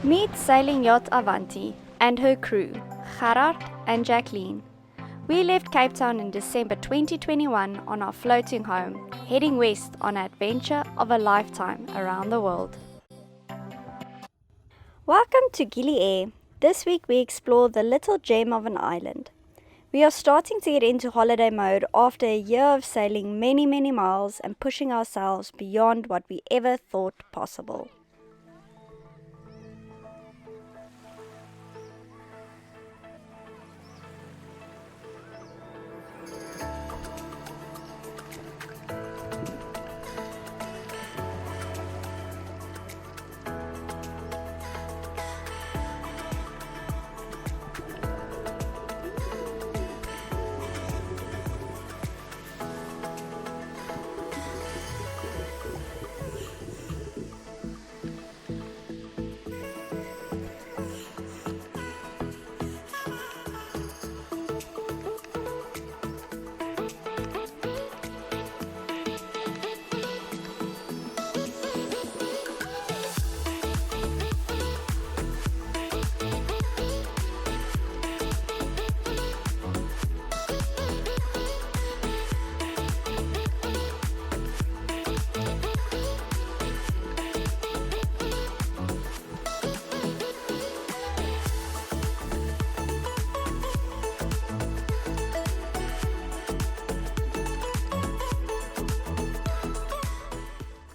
Meet sailing yacht Avanti and her crew, Gerard and Jacqueline. We left Cape Town in December 2021 on our floating home, heading west on an adventure of a lifetime around the world. Welcome to Gili Air. This week we explore the little gem of an island. We are starting to get into holiday mode after a year of sailing many miles and pushing ourselves beyond what we ever thought possible.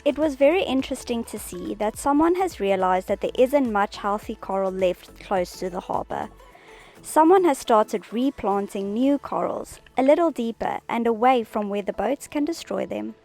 It was very interesting to see that someone has realized that there isn't much healthy coral left close to the harbour. Someone has started replanting new corals a little deeper and away from where the boats can destroy them.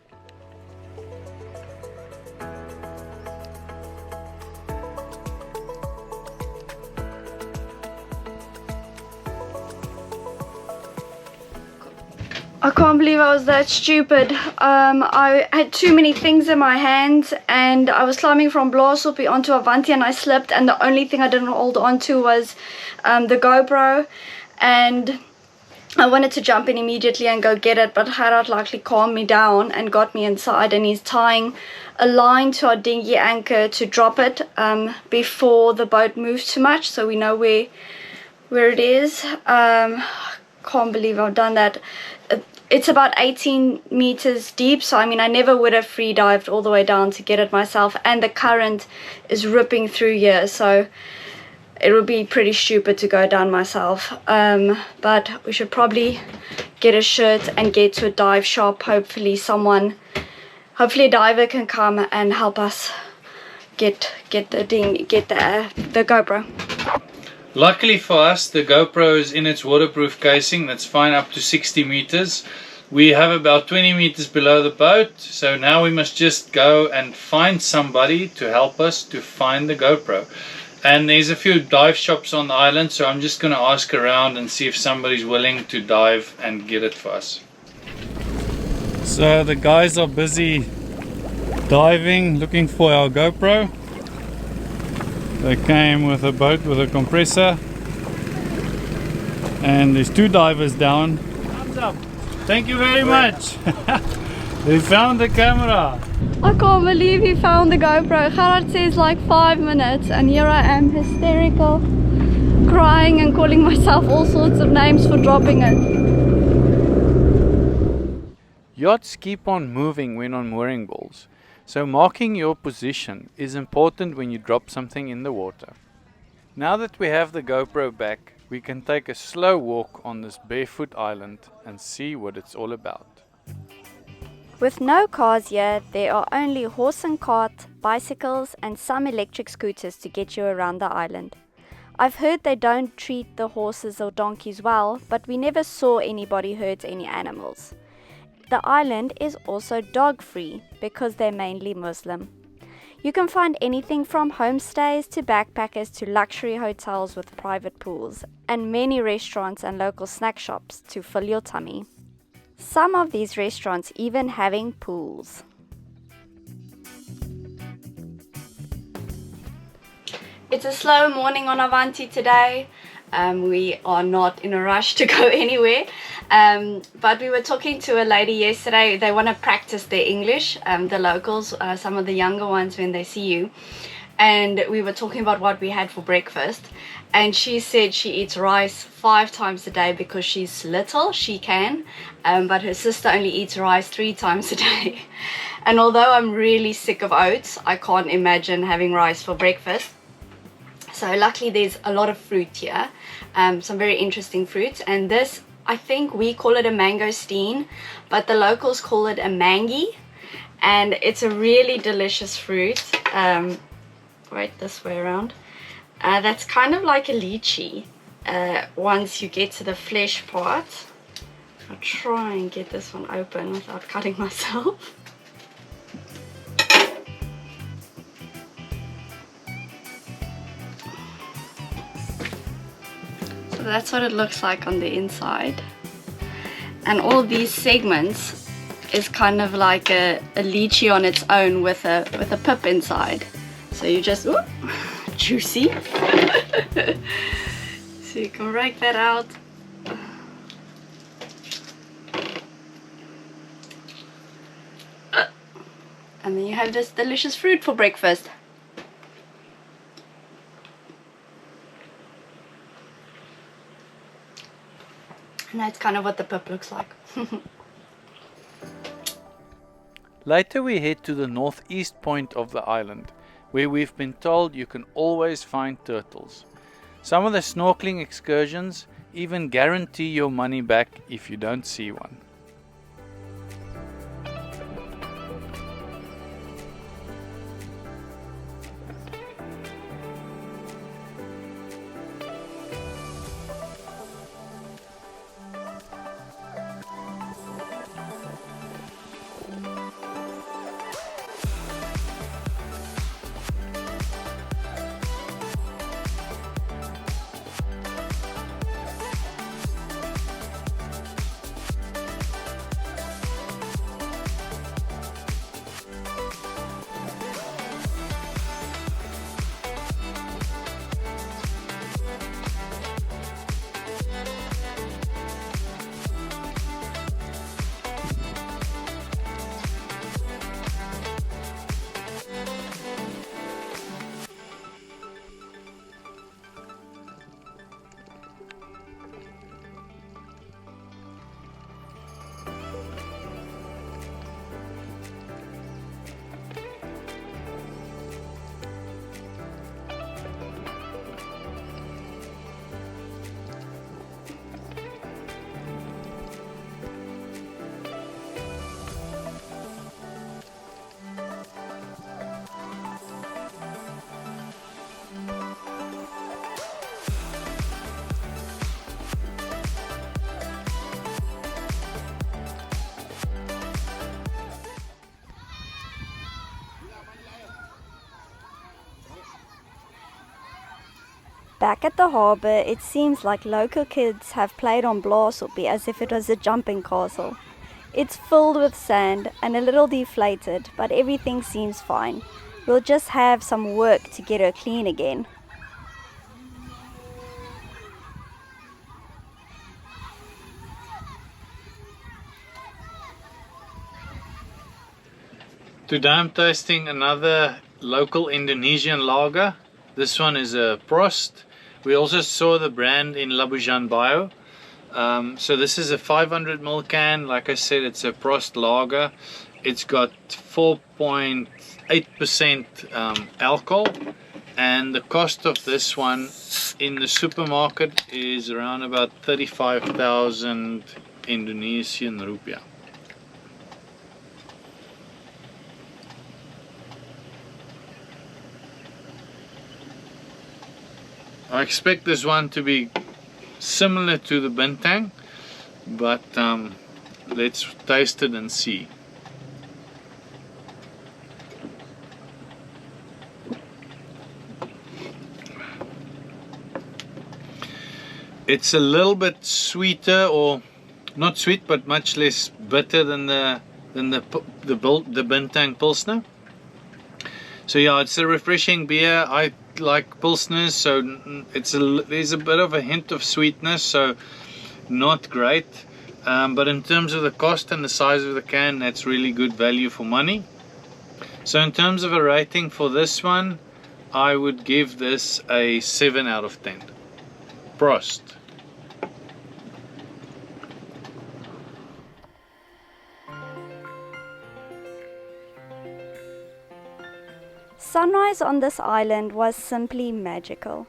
I can't believe I was that stupid. I had too many things in my hands and I was climbing from Blaashoppie onto Avanti and I slipped, and the only thing I didn't hold on to was the GoPro, and I wanted to jump in immediately and go get it, but Gerard luckily calmed me down and got me inside, and he's tying a line to our dinghy anchor to drop it before the boat moves too much, so we know where it is. Can't believe I've done that. It's about 18 meters deep, so I mean I never would have free dived all the way down to get it myself, and the current is ripping through here, so it would be pretty stupid to go down myself. But we should probably get a shirt and get to a dive shop. Hopefully a diver can come and help us get the GoPro. Luckily for us, the GoPro is in its waterproof casing that's fine up to 60 meters. We have about 20 meters below the boat, so now we must just go and find somebody to help us to find the GoPro. And there's a few dive shops on the island, so I'm just going to ask around and see if somebody's willing to dive and get it for us. So the guys are busy diving, looking for our GoPro. They came with a boat with a compressor, and there's two divers down. Thumbs up! Thank you very much! They found the camera! I can't believe he found the GoPro. Gerard says like 5 minutes, and here I am hysterical, crying and calling myself all sorts of names for dropping it. Yachts keep on moving when on mooring balls, so marking your position is important when you drop something in the water. Now that we have the GoPro back, we can take a slow walk on this barefoot island and see what it's all about. With no cars here, there are only horse and cart, bicycles and some electric scooters to get you around the island. I've heard they don't treat the horses or donkeys well, but we never saw anybody hurt any animals. The island is also dog-free because they're mainly Muslim. You can find anything from homestays to backpackers to luxury hotels with private pools, and many restaurants and local snack shops to fill your tummy. Some of these restaurants even having pools. It's a slow morning on Avanti today. We are not in a rush to go anywhere. But we were talking to a lady yesterday. They want to practice their English, the locals, some of the younger ones when they see you. and we were talking about what we had for breakfast, and she said she eats rice 5 times a day because she's little, she can, but her sister only eats rice 3 times a day. And although I'm really sick of oats, I can't imagine having rice for breakfast. So luckily there's a lot of fruit here, some very interesting fruits, and this, I think we call it a mangosteen, but the locals call it a mangy, and it's a really delicious fruit. Wait, this way around. That's kind of like a lychee once you get to the flesh part. I'll try and get this one open without cutting myself. So that's what it looks like on the inside. And all these segments is kind of like a lychee on its own with a pip inside. So you just, ooh, juicy. So you can rake that out. And then you have this delicious fruit for breakfast. And that's kind of what the pip looks like. Later we head to the northeast point of the island, where we've been told you can always find turtles. Some of the snorkeling excursions even guarantee your money back if you don't see one. Back at the harbour, it seems like local kids have played on Blaarsoppie as if it was a jumping castle. It's filled with sand and a little deflated, but everything seems fine. We'll just have some work to get her clean again. Today I'm tasting another local Indonesian lager. This one is a Prost. We also saw the brand in Labuan Bajo. So this is a 500ml can. Like I said, it's a Prost lager. It's got 4.8% alcohol, and the cost of this one in the supermarket is around about 35,000 Indonesian rupiah. I expect this one to be similar to the bintang, but let's taste it and see. It's a little bit sweeter, or not sweet, but much less bitter than the bintang Pilsner. So yeah, it's a refreshing beer. I like Pilsners, so there's a bit of a hint of sweetness, so not great. But in terms of the cost and the size of the can, that's really good value for money. So in terms of a rating for this one, I would give this a 7 out of 10. Prost. Sunrise on this island was simply magical.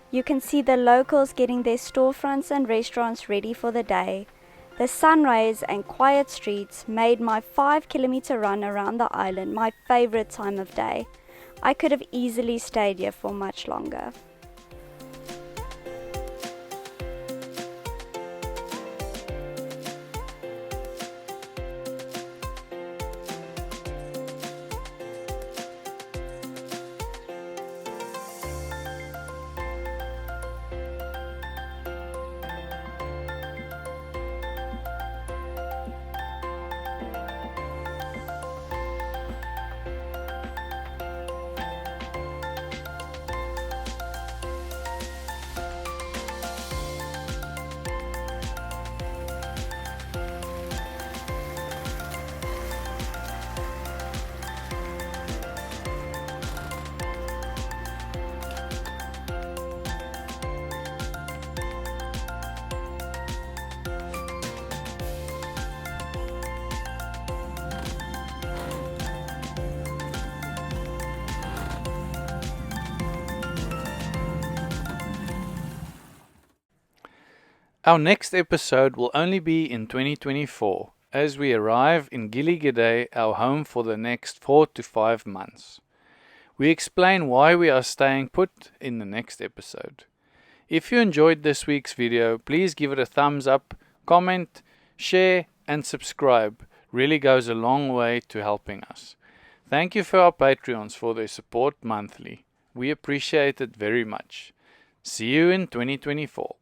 You can see the locals getting their storefronts and restaurants ready for the day. The sunrays and quiet streets made my 5-kilometer run around the island my favorite time of day. I could have easily stayed here for much longer. Our next episode will only be in 2024, as we arrive in Gili Air, our home for the next 4 to 5 months. We explain why we are staying put in the next episode. If you enjoyed this week's video, please give it a thumbs up, comment, share and subscribe. Really goes a long way to helping us. Thank you for our Patreons for their support monthly. We appreciate it very much. See you in 2024.